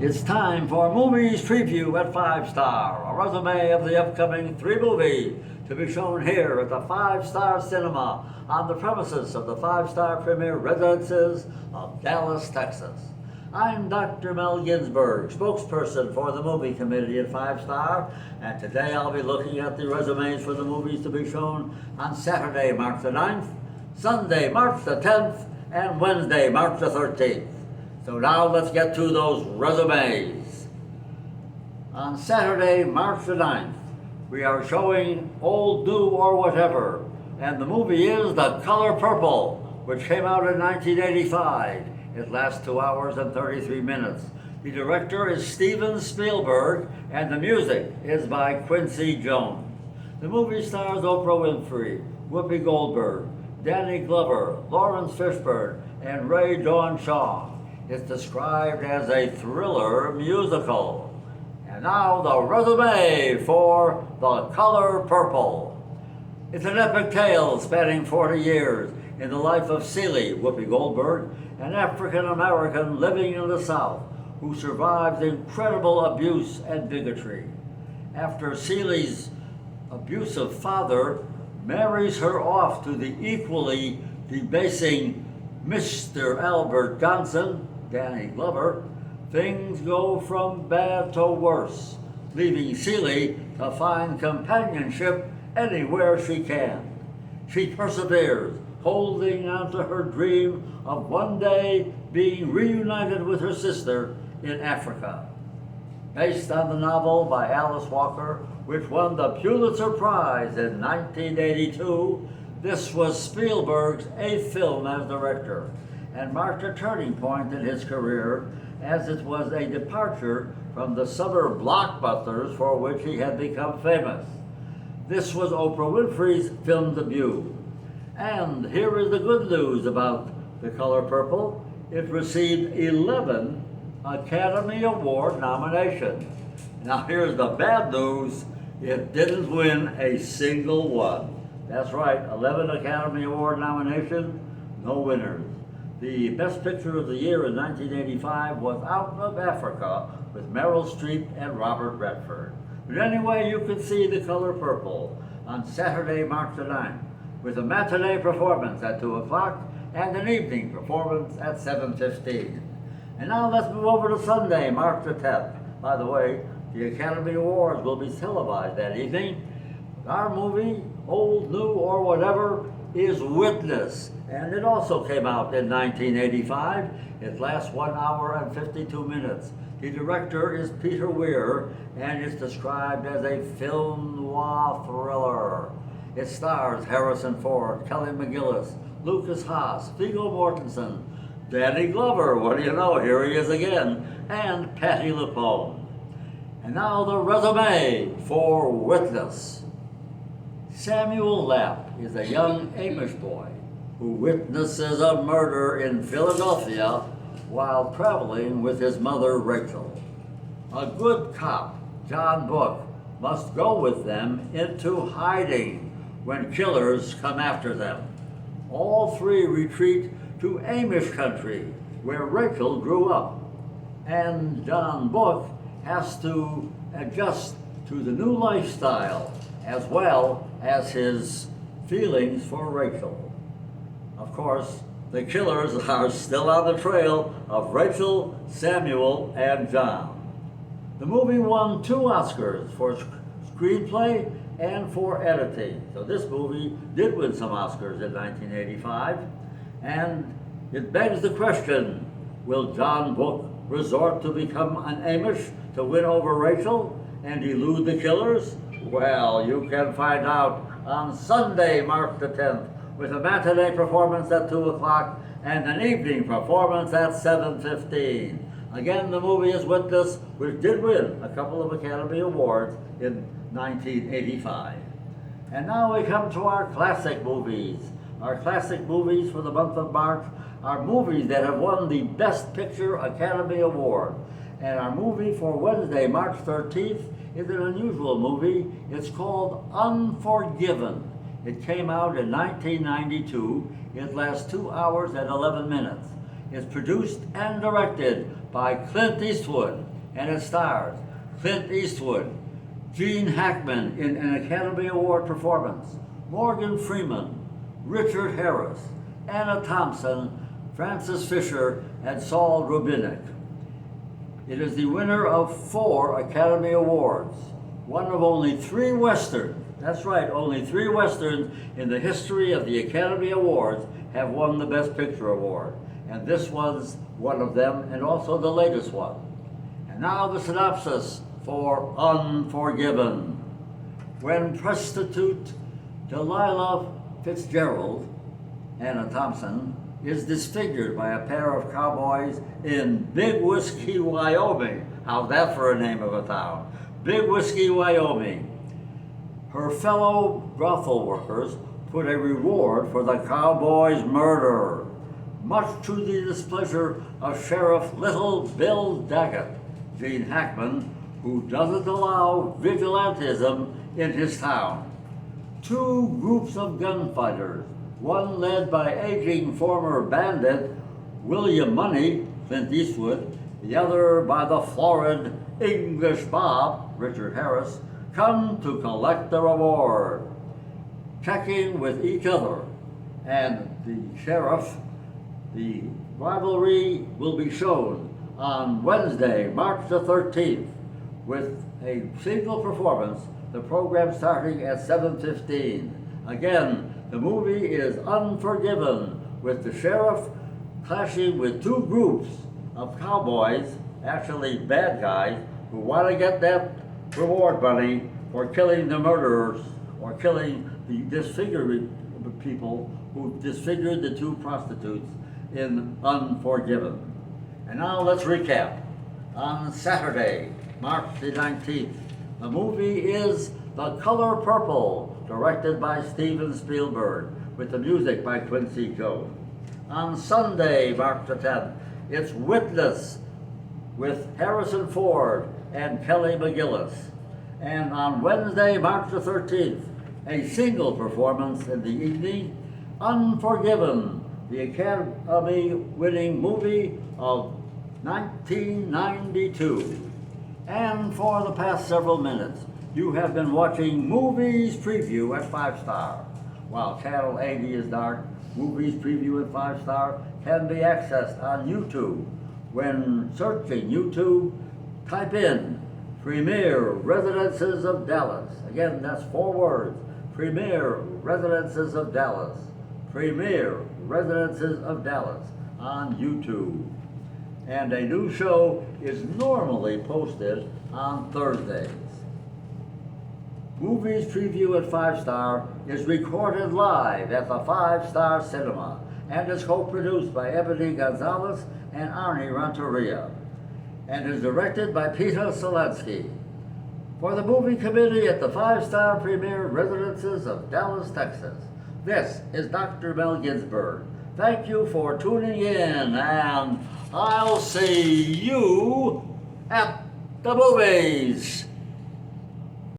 It's time for Movies Preview at 5 Star, a resume of the upcoming 3 movies to be shown here at the 5 Star Cinema on the premises of the 5 Star Premier Residences of Dallas, Texas. I'm Dr. Mel Ginsberg, spokesperson for the movie committee at 5 Star, and today I'll be looking at the resumes for the movies to be shown on Saturday, March the 9th, Sunday, March the 10th, and Wednesday, March the 13th. So now let's get to those resumes. On Saturday, March the 9th, we are showing Old, New, or Whatever, and the movie is The Color Purple, which came out in 1985. It lasts 2 hours and 33 minutes. The director is Steven Spielberg, and the music is by Quincy Jones. The movie stars Oprah Winfrey, Whoopi Goldberg, Danny Glover, Lawrence Fishburne, and Ray Dawn Shaw. It's described as a thriller musical. And now the resume for The Color Purple. It's an epic tale spanning 40 years in the life of Celie, Whoopi Goldberg, an African-American living in the South who survives incredible abuse and bigotry. After Celie's abusive father marries her off to the equally debasing Mr. Albert Johnson, Danny Glover, things go from bad to worse, leaving Celie to find companionship anywhere she can. She perseveres, holding on to her dream of one day being reunited with her sister in Africa. Based on the novel by Alice Walker, which won the Pulitzer Prize in 1982, this was Spielberg's 8th film as director, and marked a turning point in his career, as it was a departure from the summer blockbusters for which he had become famous. This was Oprah Winfrey's film debut. And here is the good news about The Color Purple. It received 11 Academy Award nominations. Now here's the bad news. It didn't win a single one. That's right, 11 Academy Award nominations, no winners. The Best Picture of the Year in 1985 was Out of Africa with Meryl Streep and Robert Redford. But anyway, you can see The Color Purple on Saturday, March the 9th, with a matinee performance at 2 o'clock and an evening performance at 7:15. And now let's move over to Sunday, March the 10th. By the way, the Academy Awards will be televised that evening. Our movie, Old, New, or Whatever, is Witness, and it also came out in 1985. It lasts 1 hour and 52 minutes. The director is Peter Weir, and it's described as a film noir thriller. It stars Harrison Ford, Kelly McGillis, Lucas Haas, Viggo Mortensen, Danny Glover, what do you know, here he is again, and Patti LuPone. And now the resume for Witness. Samuel Lapp is a young Amish boy who witnesses a murder in Philadelphia while traveling with his mother, Rachel. A good cop, John Book, must go with them into hiding when killers come after them. All three retreat to Amish country, where Rachel grew up, and John Book has to adjust to the new lifestyle as well as his feelings for Rachel. Of course, the killers are still on the trail of Rachel, Samuel, and John. The movie won 2 Oscars for screenplay and for editing. So this movie did win some Oscars in 1985, and it begs the question, will John Book resort to become an Amish to win over Rachel and elude the killers? Well, you can find out on Sunday, March the 10th, with a matinee performance at 2 o'clock and an evening performance at 7:15. Again, the movie is Witness, which did win a couple of Academy Awards in 1985. And now we come to our classic movies. Our classic movies for the month of March are movies that have won the Best Picture Academy Award. And our movie for Wednesday, March 13th, is an unusual movie. It's called Unforgiven. It came out in 1992. It lasts 2 hours and 11 minutes. is produced and directed by Clint Eastwood, and it stars Clint Eastwood, Gene Hackman in an Academy Award performance, Morgan Freeman, Richard Harris, Anna Thompson, Francis Fisher, and Saul Rubinek. It is the winner of 4 Academy Awards, one of only 3 Westerns. That's right, only 3 Westerns in the history of the Academy Awards have won the Best Picture Award. And this was one of them, and also the latest one. And now the synopsis for Unforgiven. When prostitute Delilah Fitzgerald, Anna Thompson, is disfigured by a pair of cowboys in Big Whiskey, Wyoming. How's that for a name of a town? Big Whiskey, Wyoming. Her fellow brothel workers put a reward for the cowboy's murder, much to the displeasure of Sheriff Little Bill Daggett, Gene Hackman, who doesn't allow vigilantism in his town. 2 groups of gunfighters, one led by aging former bandit William Money, Clint Eastwood, the other by the florid English Bob, Richard Harris, come to collect the reward. Checking with each other and the sheriff, the rivalry will be shown on Wednesday, March the 13th, with a single performance, the program starting at 7:15. Again, the movie is Unforgiven, with the sheriff clashing with 2 groups of cowboys, actually bad guys, who want to get that reward money for killing the murderers or killing the disfigured people who disfigured the 2 prostitutes in Unforgiven. And now let's recap. On Saturday, March the 19th, the movie is The Color Purple, directed by Steven Spielberg, with the music by Quincy Jones. On Sunday, March the 10th, it's Witness, with Harrison Ford and Kelly McGillis. And on Wednesday, March the 13th, a single performance in the evening, Unforgiven, the Academy-winning movie of 1992. And for the past several minutes, you have been watching Movies Preview at 5 Star. While Channel 80 is dark, Movies Preview at 5 Star can be accessed on YouTube. When searching YouTube, type in Premier Residences of Dallas. Again, that's 4 words. Premier Residences of Dallas. Premier Residences of Dallas on YouTube. And a new show is normally posted on Thursdays. Movies Preview at 5 Star is recorded live at the 5 Star Cinema and is co-produced by Ebony Gonzalez and Arnie Renteria, and is directed by Peter Selensky. For the movie committee at the 5 Star Premier Residences of Dallas, Texas, this is Dr. Mel Ginsberg. Thank you for tuning in, and I'll see you at the movies.